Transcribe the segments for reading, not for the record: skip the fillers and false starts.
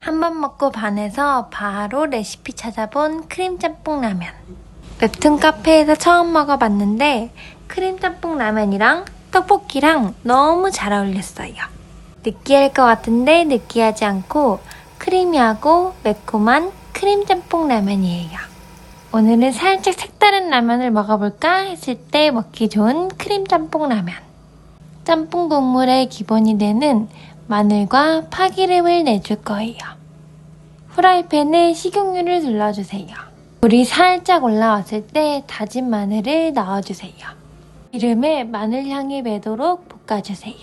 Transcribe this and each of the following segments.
한 번 먹고 반해서 바로 레시피 찾아본 크림짬뽕 라면. 웹툰 카페에서 처음 먹어봤는데 크림짬뽕 라면이랑 떡볶이랑 너무 잘 어울렸어요. 느끼할 것 같은데 느끼하지 않고 크리미하고 매콤한 크림짬뽕 라면이에요. 오늘은 살짝 색다른 라면을 먹어볼까 했을 때 먹기 좋은 크림짬뽕 라면. 짬뽕 국물의 기본이 되는 마늘과 파기름을 내줄 거예요. 후라이팬에 식용유를 둘러주세요. 물이 살짝 올라왔을 때 다진 마늘을 넣어주세요. 기름에 마늘 향이 배도록 볶아주세요.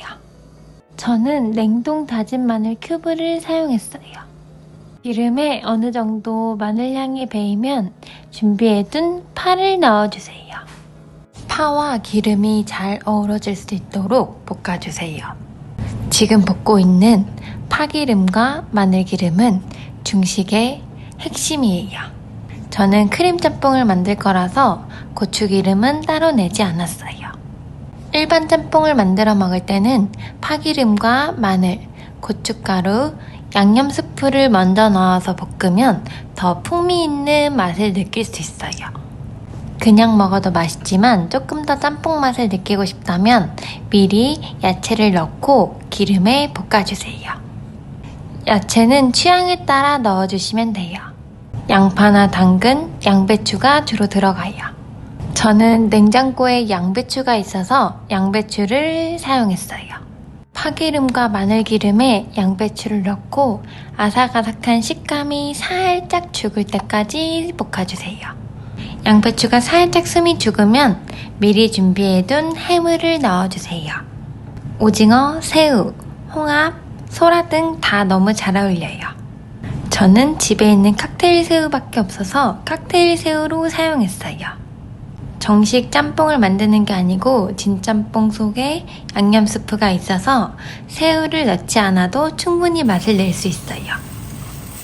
저는 냉동 다진 마늘 큐브를 사용했어요. 기름에 어느 정도 마늘 향이 배이면 준비해둔 파를 넣어주세요. 파와 기름이 잘 어우러질 수 있도록 볶아주세요. 지금 볶고 있는 파기름과 마늘기름은 중식의 핵심이에요. 저는 크림짬뽕을 만들 거라서 고추기름은 따로 내지 않았어요. 일반 짬뽕을 만들어 먹을 때는 파기름과 마늘, 고춧가루, 양념 스프를 먼저 넣어서 볶으면 더 풍미 있는 맛을 느낄 수 있어요. 그냥 먹어도 맛있지만 조금 더 짬뽕 맛을 느끼고 싶다면 미리 야채를 넣고 기름에 볶아주세요. 야채는 취향에 따라 넣어주시면 돼요. 양파나 당근, 양배추가 주로 들어가요. 저는 냉장고에 양배추가 있어서 양배추를 사용했어요. 파기름과 마늘기름에 양배추를 넣고 아삭아삭한 식감이 살짝 죽을 때까지 볶아주세요. 양배추가 살짝 숨이 죽으면 미리 준비해둔 해물을 넣어주세요. 오징어, 새우, 홍합, 소라 등 다 너무 잘 어울려요. 저는 집에 있는 칵테일 새우밖에 없어서 칵테일 새우로 사용했어요. 정식 짬뽕을 만드는 게 아니고 진짬뽕 속에 양념 스프가 있어서 새우를 넣지 않아도 충분히 맛을 낼 수 있어요.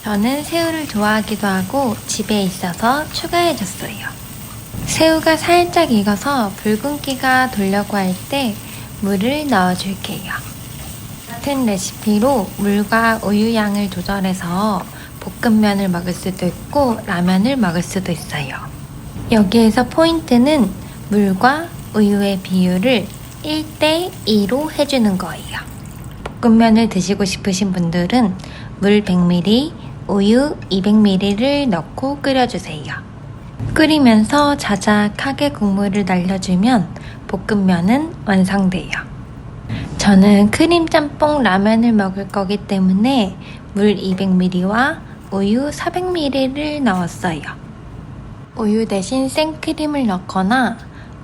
저는 새우를 좋아하기도 하고 집에 있어서 추가해줬어요. 새우가 살짝 익어서 붉은기가 돌려고 할 때 물을 넣어줄게요. 같은 레시피로 물과 우유 양을 조절해서 볶음면을 먹을 수도 있고 라면을 먹을 수도 있어요. 여기에서 포인트는 물과 우유의 비율을 1대2로 해주는 거예요. 볶음면을 드시고 싶으신 분들은 물 100ml, 우유 200ml를 넣고 끓여주세요. 끓이면서 자작하게 국물을 날려주면 볶음면은 완성돼요. 저는 크림짬뽕 라면을 먹을 거기 때문에 물 200ml와 우유 400ml를 넣었어요. 우유 대신 생크림을 넣거나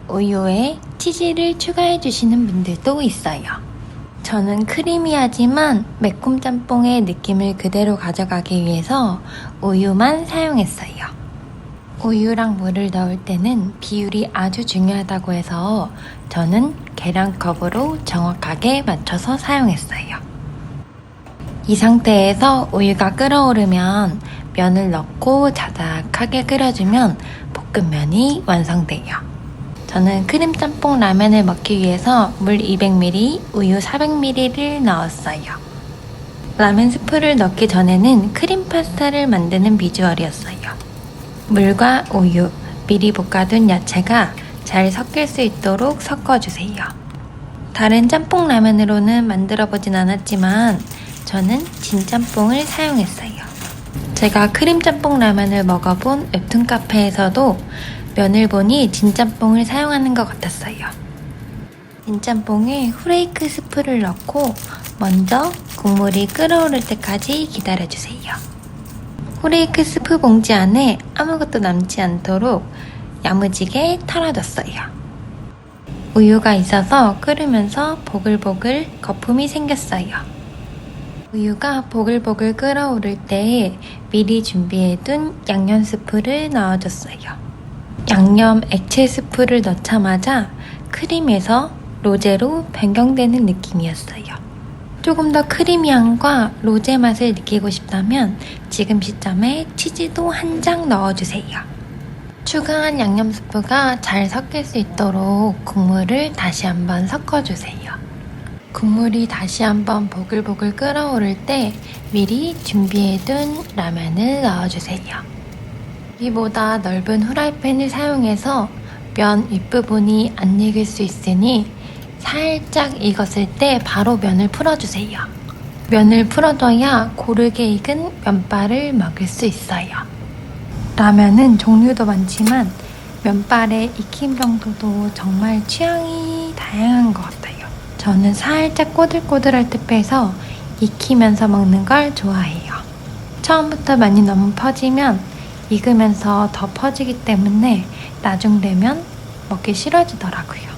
우유에 치즈를 추가해 주시는 분들도 있어요. 저는 크리미하지만 매콤 짬뽕의 느낌을 그대로 가져가기 위해서 우유만 사용했어요. 우유랑 물을 넣을 때는 비율이 아주 중요하다고 해서 저는 계량컵으로 정확하게 맞춰서 사용했어요. 이 상태에서 우유가 끓어오르면 면을 넣고 자작하게 끓여주면 볶음면이 완성돼요. 저는 크림짬뽕 라면을 먹기 위해서 물 200ml, 우유 400ml를 넣었어요. 라면 스프를 넣기 전에는 크림 파스타를 만드는 비주얼이었어요. 물과 우유, 미리 볶아둔 야채가 잘 섞일 수 있도록 섞어주세요. 다른 짬뽕 라면으로는 만들어보진 않았지만 저는 진짬뽕을 사용했어요. 제가 크림짬뽕 라면을 먹어본 웹툰 카페에서도 면을 보니 진짬뽕을 사용하는 것 같았어요. 진짬뽕에 후레이크 스프를 넣고 먼저 국물이 끓어오를 때까지 기다려주세요. 후레이크 스프 봉지 안에 아무것도 남지 않도록 야무지게 털어줬어요. 우유가 있어서 끓으면서 보글보글 거품이 생겼어요. 우유가 보글보글 끓어오를 때 미리 준비해둔 양념 스프를 넣어줬어요. 양념 액체 스프를 넣자마자 크림에서 로제로 변경되는 느낌이었어요. 조금 더 크리미함과 로제 맛을 느끼고 싶다면 지금 시점에 치즈도 한 장 넣어주세요. 추가한 양념 스프가 잘 섞일 수 있도록 국물을 다시 한번 섞어주세요. 국물이 다시 한번 보글보글 끓어오를 때 미리 준비해둔 라면을 넣어주세요. 이보다 넓은 후라이팬을 사용해서 면 윗부분이 안 익을 수 있으니 살짝 익었을 때 바로 면을 풀어주세요. 면을 풀어둬야 고르게 익은 면발을 먹을 수 있어요. 라면은 종류도 많지만 면발의 익힘 정도도 정말 취향이 다양한 것 같아요. 저는 살짝 꼬들꼬들할 때 빼서 익히면서 먹는 걸 좋아해요. 처음부터 면이 너무 퍼지면 익으면서 더 퍼지기 때문에 나중 되면 먹기 싫어지더라고요.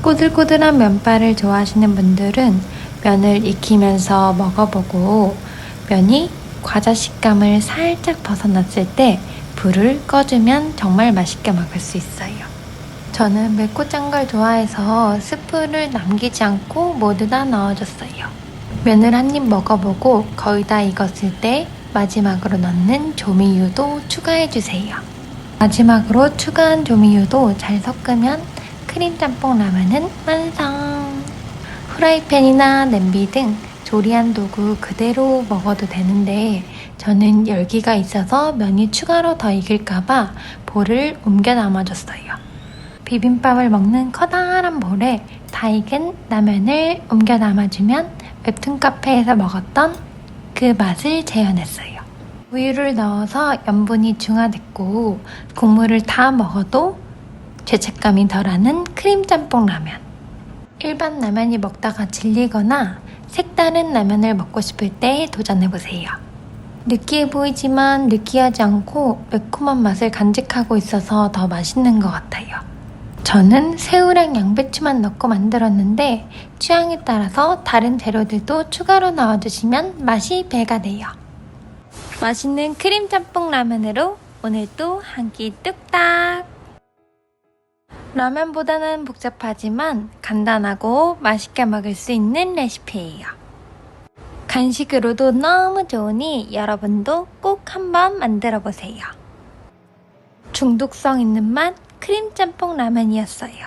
꼬들꼬들한 면발을 좋아하시는 분들은 면을 익히면서 먹어보고 면이 과자 식감을 살짝 벗어났을 때 불을 꺼주면 정말 맛있게 먹을 수 있어요. 저는 맵고 짠 걸 좋아해서 스프를 남기지 않고 모두 다 넣어줬어요. 면을 한 입 먹어보고 거의 다 익었을 때 마지막으로 넣는 조미유도 추가해주세요. 마지막으로 추가한 조미유도 잘 섞으면 크림 짬뽕 라면은 완성! 후라이팬이나 냄비 등 조리한 도구 그대로 먹어도 되는데 저는 열기가 있어서 면이 추가로 더 익을까봐 볼을 옮겨 담아줬어요. 비빔밥을 먹는 커다란 볼에 다 익은 라면을 옮겨 담아주면 웹툰 카페에서 먹었던 그 맛을 재현했어요. 우유를 넣어서 염분이 중화됐고 국물을 다 먹어도 죄책감이 덜하는 크림 짬뽕 라면. 일반 라면이 먹다가 질리거나 색다른 라면을 먹고 싶을 때 도전해보세요. 느끼해 보이지만 느끼하지 않고 매콤한 맛을 간직하고 있어서 더 맛있는 것 같아요. 저는 새우랑 양배추만 넣고 만들었는데 취향에 따라서 다른 재료들도 추가로 넣어주시면 맛이 배가 돼요. 맛있는 크림 짬뽕 라면으로 오늘도 한 끼 뚝딱! 라면보다는 복잡하지만 간단하고 맛있게 먹을 수 있는 레시피예요. 간식으로도 너무 좋으니 여러분도 꼭 한번 만들어 보세요. 중독성 있는 맛 크림 짬뽕 라면이었어요.